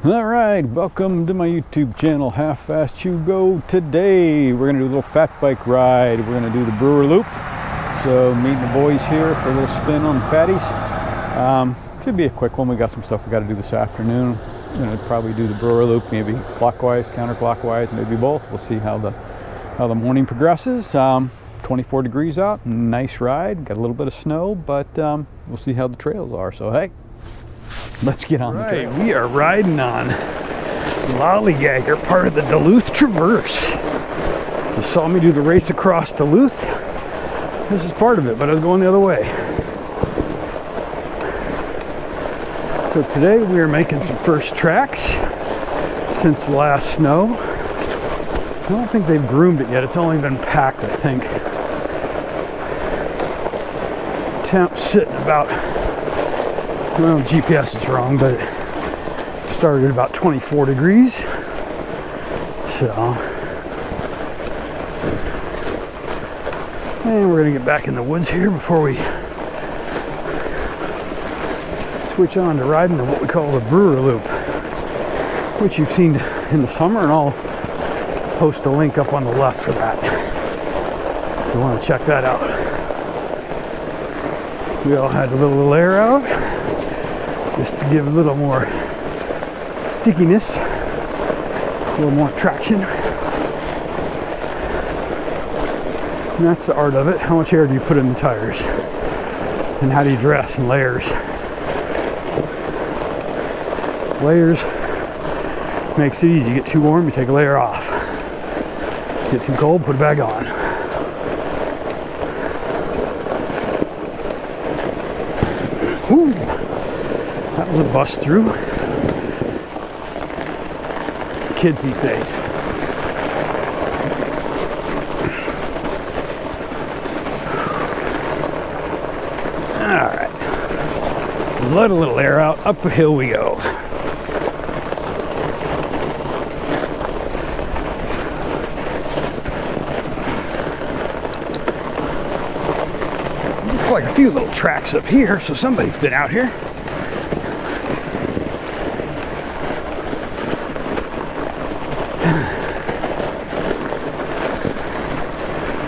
All right, welcome to my YouTube channel, Half Fast Chew Go. Today we're gonna do a little fat bike ride. We're gonna do the Brewer Loop. So meeting the boys here for a little spin on the fatties. Could be a quick one. We got some stuff we got to do this afternoon. I'm gonna probably do the Brewer Loop, maybe clockwise, counterclockwise, maybe both. We'll see how the morning progresses. 24 degrees out, nice ride. Got a little bit of snow, but we'll see how the trails are. So hey, let's get on the trail. We are riding on Lollygagger, part of the Duluth Traverse. You saw me do the race across Duluth. This is part of it, but I was going the other way. So today we are making some first tracks since the last snow. I don't think they've groomed it yet. It's only been packed, I think. Temp sitting about, well, GPS is wrong, but it started at about 24 degrees. So, and we're gonna get back in the woods here before we switch on to riding what we call the Brewer Loop, which you've seen in the summer, and I'll post a link up on the left for that if you want to check that out. We all had a little air out just to give a little more stickiness, a little more traction. And that's the art of it. How much air do you put in the tires? And how do you dress in layers? Layers makes it easy. You get too warm, you take a layer off. Get too cold, put it back on. Whew. That was a bust through. Kids these days. All right. Let a little air out. Up a hill we go. Like a few little tracks up here, so somebody's been out here.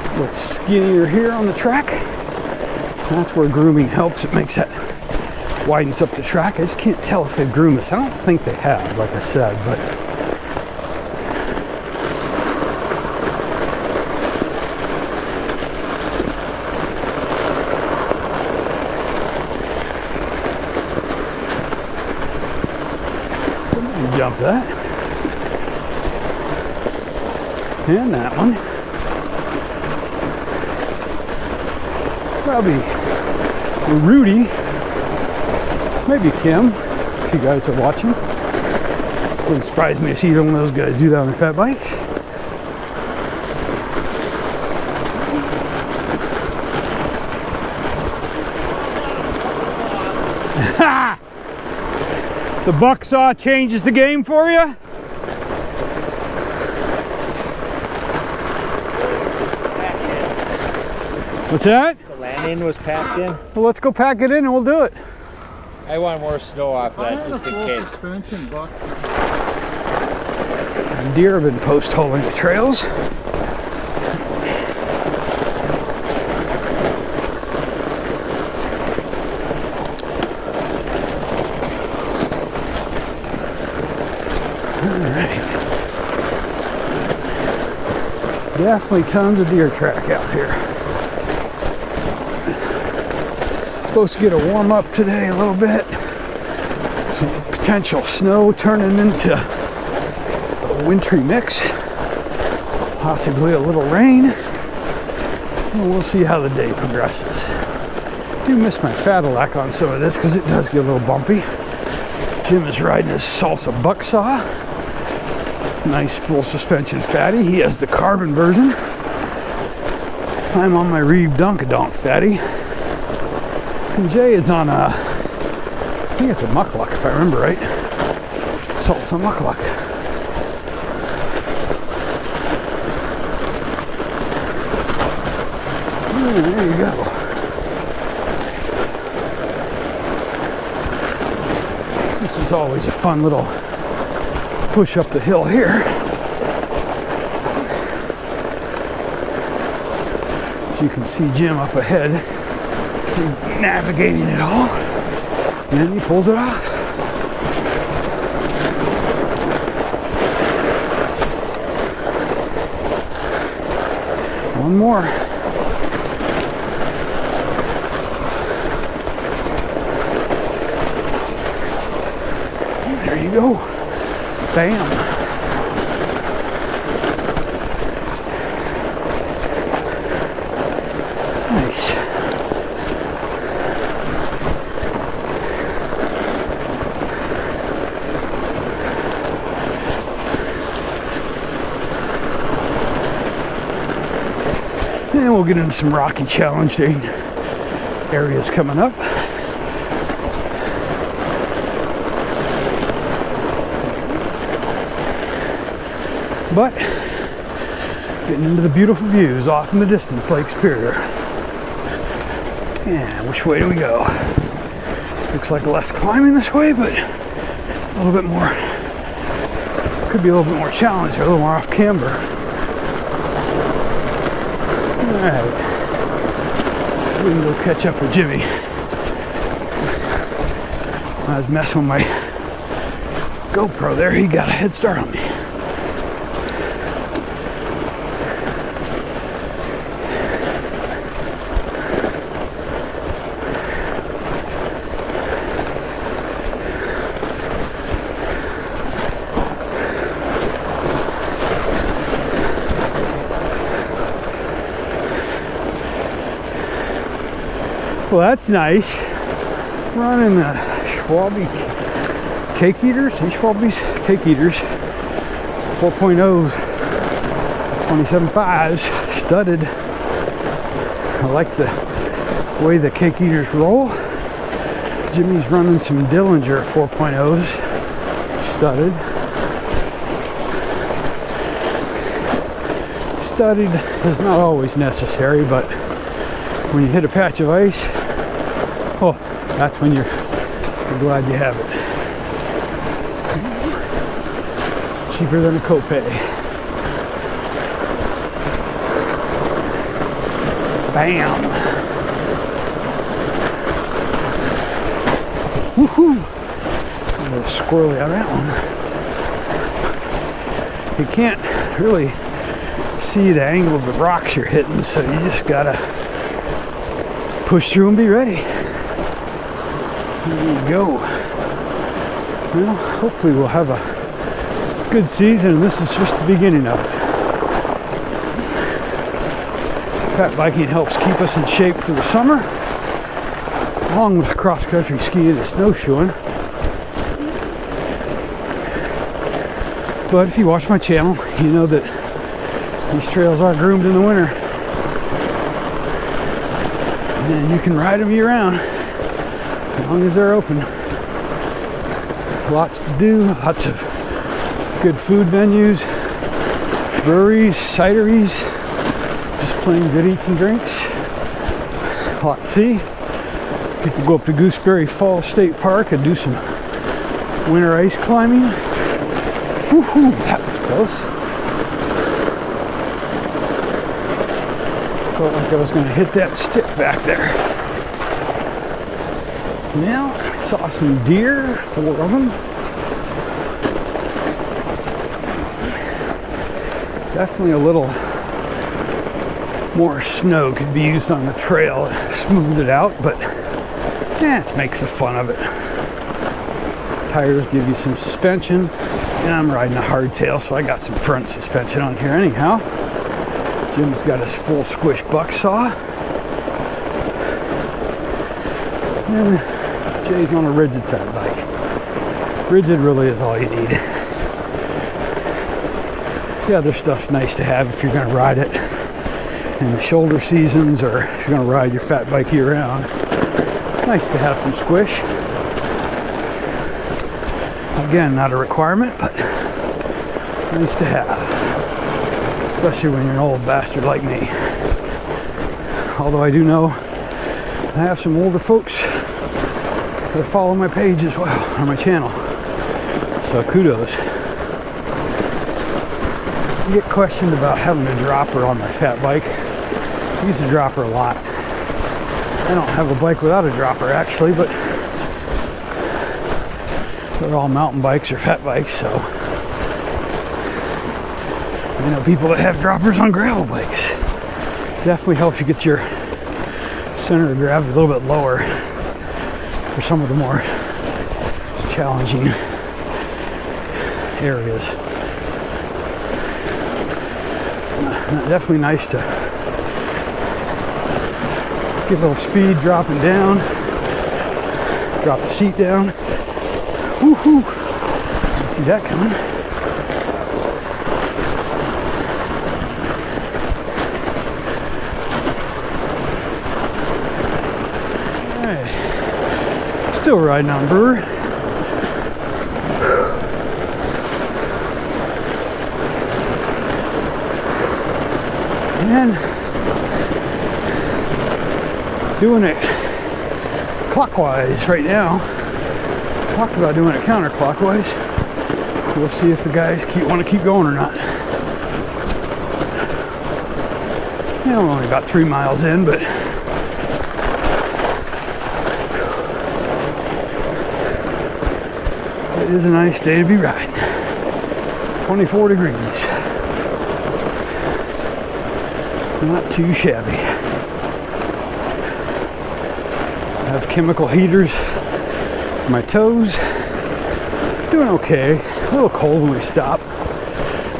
A little skinnier here on the track. That's where grooming helps. It makes that, widens up the track. I just can't tell if they've groomed this. I don't think they have, like I said, but jump that. And that one. Probably Rudy. Maybe Kim, if you guys are watching. Wouldn't surprise me to see one of those guys do that on their fat bikes. Ha! The buck saw changes the game for you? What's that? The landing was packed in. Well, let's go pack it in and we'll do it. I want more snow off that just in case. Suspension bucks. Deer have been post holing the trails. Definitely tons of deer track out here. Supposed to get a warm up today a little bit. Some potential snow turning into a wintry mix. Possibly a little rain. And we'll see how the day progresses. I do miss my Fadillac on some of this because it does get a little bumpy. Jim is riding his Salsa buck saw. Nice full suspension fatty. He has the carbon version. I'm on my Reeb Donkadonk fatty. And Jay is on a, I think it's a muckluck if I remember right. Salsa muckluck. There you go. This is always a fun little push up the hill here. So you can see Jim up ahead, navigating it all, and then he pulls it off. One more. There you go. Bam. Nice. And we'll get into some rocky challenging areas coming up. But getting into the beautiful views off in the distance, Lake Superior. And which way do we go? This looks like less climbing this way, but a little bit more. Could be a little bit more challenge, or a little more off camber. Alright. We can go catch up with Jimmy. I was messing with my GoPro there. He got a head start on me. Well, that's nice. Running the Schwalbes Cake Eaters, Schwalbes Cake Eaters, 4.0, 27.5s, studded. I like the way the Cake Eaters roll. Jimmy's running some Dillinger 4.0s, studded. Studded is not always necessary, but when you hit a patch of ice, oh, that's when you're glad you have it. Cheaper than a copay. Bam! Woohoo! A little squirrely on that one. You can't really see the angle of the rocks you're hitting, so you just gotta push through and be ready. There you go. Well, hopefully we'll have a good season, and this is just the beginning of it. Fat biking helps keep us in shape for the summer, along with cross-country skiing and snowshoeing. But if you watch my channel, you know that these trails are groomed in the winter. And you can ride them year round, as long as they're open. Lots to do, lots of good food venues, breweries, cideries, just plain good eats and drinks. A lot to see. People go up to Gooseberry Falls State Park and do some winter ice climbing. Woohoo, that was close. Felt like I was going to hit that stick back there. Now, saw some deer, 4 of them. Definitely a little more snow could be used on the trail to smooth it out, but it makes the fun of it. Tires give you some suspension, and I'm riding a hardtail, so I got some front suspension on here anyhow. Jim's got his full squish buck saw. And Jay's on a rigid fat bike. Rigid really is all you need. The other stuff's nice to have if you're going to ride it in the shoulder seasons, or if you're going to ride your fat bike year round. It's nice to have some squish. Again, not a requirement, but nice to have. Especially when you're an old bastard like me. Although I do know I have some older folks that follow my page as well, or my channel. So kudos. I get questioned about having a dropper on my fat bike. I use the dropper a lot. I don't have a bike without a dropper actually, but they're all mountain bikes or fat bikes, so I know people that have droppers on gravel bikes. Definitely helps you get your center of gravity a little bit lower for some of the more challenging areas. It's definitely nice to get a little speed dropping down, drop the seat down. Woohoo! Didn't see that coming. Alright. Still riding on Brewer. And doing it clockwise right now. Talked about doing it counterclockwise. We'll see if the guys want to keep going or not. Yeah, we're only about 3 miles in, but it is a nice day to be riding. 24 degrees. Not too shabby. I have chemical heaters for my toes. Doing okay. A little cold when we stop.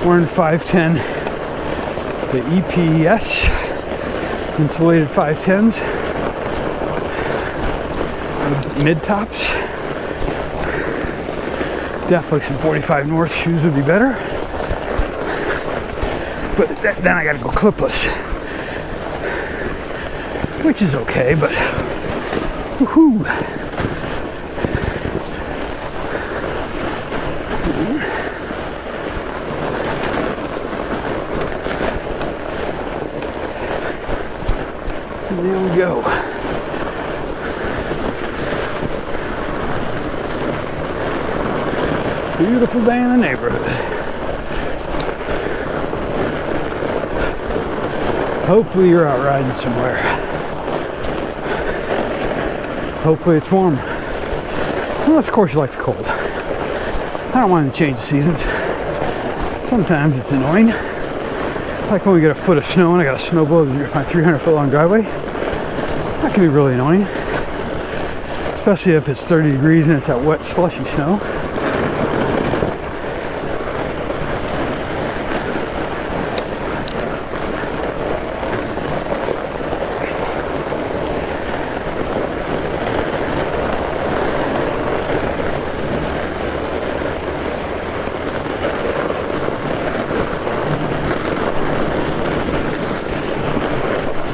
Wearing 510, the EPS insulated 510s with mid tops. Definitely some 45 North shoes would be better. But then I gotta go clipless, which is okay, but woohoo! And there we go. Beautiful day in the neighborhood. Hopefully you're out riding somewhere. Hopefully it's warm. Unless of course you like the cold. I don't mind the change of seasons. Sometimes it's annoying. Like when we get a foot of snow and I got a snowblower with my 300-foot long driveway. That can be really annoying. Especially if it's 30 degrees and it's that wet, slushy snow.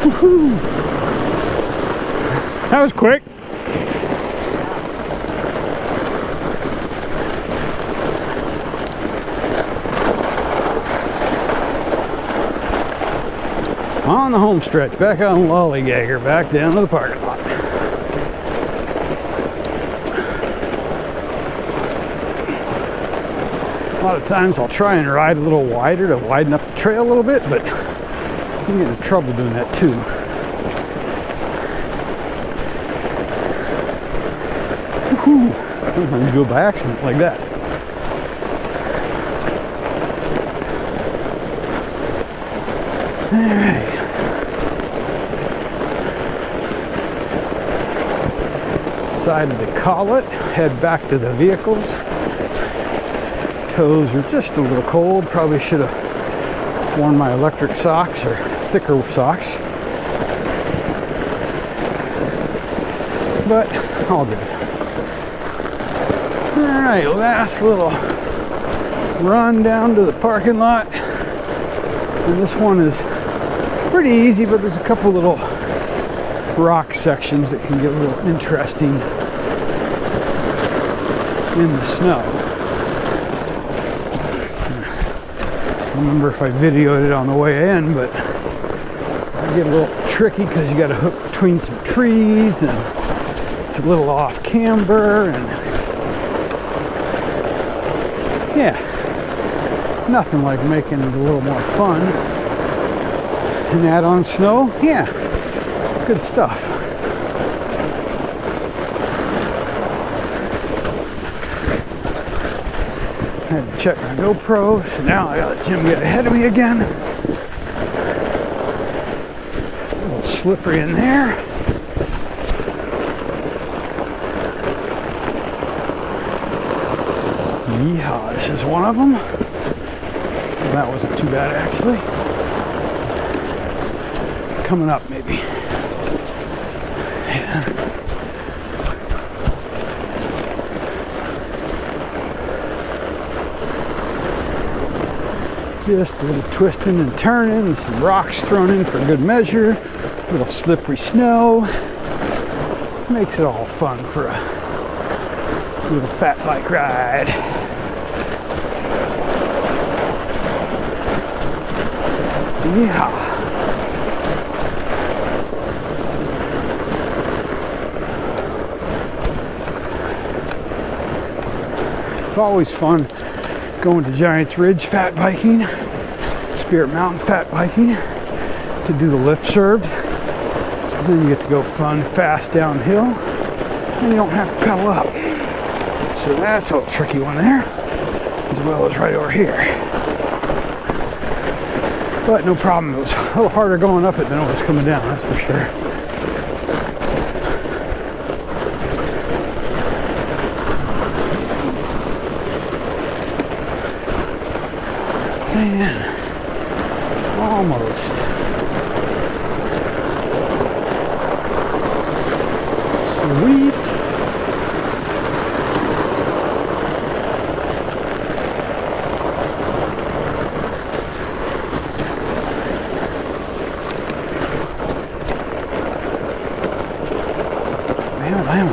Woohoo! That was quick. On the home stretch, back on Lollygagger, back down to the parking lot. A lot of times I'll try and ride a little wider to widen up the trail a little bit, but I'm getting in trouble doing that too. Woohoo! Sometimes you do it by accident like that. Alright. Decided to call it, head back to the vehicles. Toes are just a little cold. Probably should have worn my electric socks or thicker socks. But all good. Alright, last little run down to the parking lot. And this one is pretty easy, but there's a couple little rock sections that can get a little interesting in the snow. I don't remember if I videoed it on the way in, but I get a little tricky because you got to hook between some trees and it's a little off camber, and yeah, nothing like making it a little more fun. And add on snow, yeah, good stuff. I had to check my GoPro, so now I gotta let Jim get ahead of me again. A little slippery in there. Yeehaw, this is one of them. That wasn't too bad actually. Coming up maybe. Yeah. Just a little twisting and turning and some rocks thrown in for good measure. A little slippery snow. Makes it all fun for a little fat bike ride. Yeah. It's always fun going to Giants Ridge fat biking, Spirit Mountain fat biking, to do the lift served. Then you get to go fun, fast downhill, and you don't have to pedal up. So that's a little tricky one there, as well as right over here. But no problem, it was a little harder going up it than it was coming down, that's for sure. Man, almost. Sweet. Man.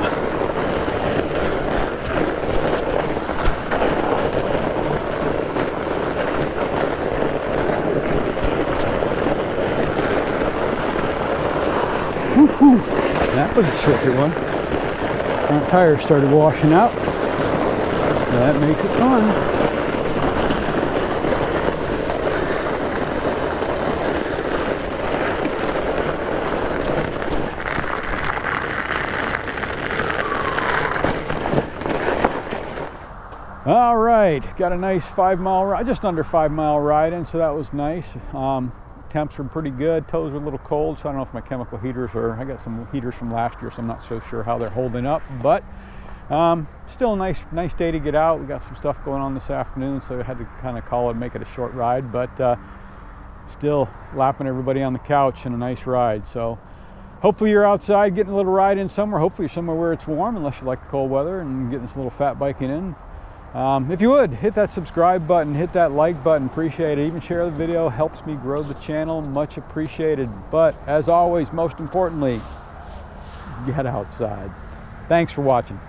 Woo-hoo. That was a slippery one. Front tire started washing out. That makes it fun. All right, got a nice 5 mile ride, just under 5 mile ride in, so that was nice. Temps were pretty good, toes were a little cold, so I don't know if my chemical heaters I got some heaters from last year, so I'm not so sure how they're holding up, but still a nice day to get out. We got some stuff going on this afternoon, so I had to kind of call it and make it a short ride, but still lapping everybody on the couch and a nice ride. So hopefully you're outside getting a little ride in somewhere. Hopefully you're somewhere where it's warm, unless you like the cold weather, and getting this little fat biking in. If you would, hit that subscribe button, hit that like button, appreciate it. Even share the video, helps me grow the channel, much appreciated. But as always, most importantly, get outside. Thanks for watching.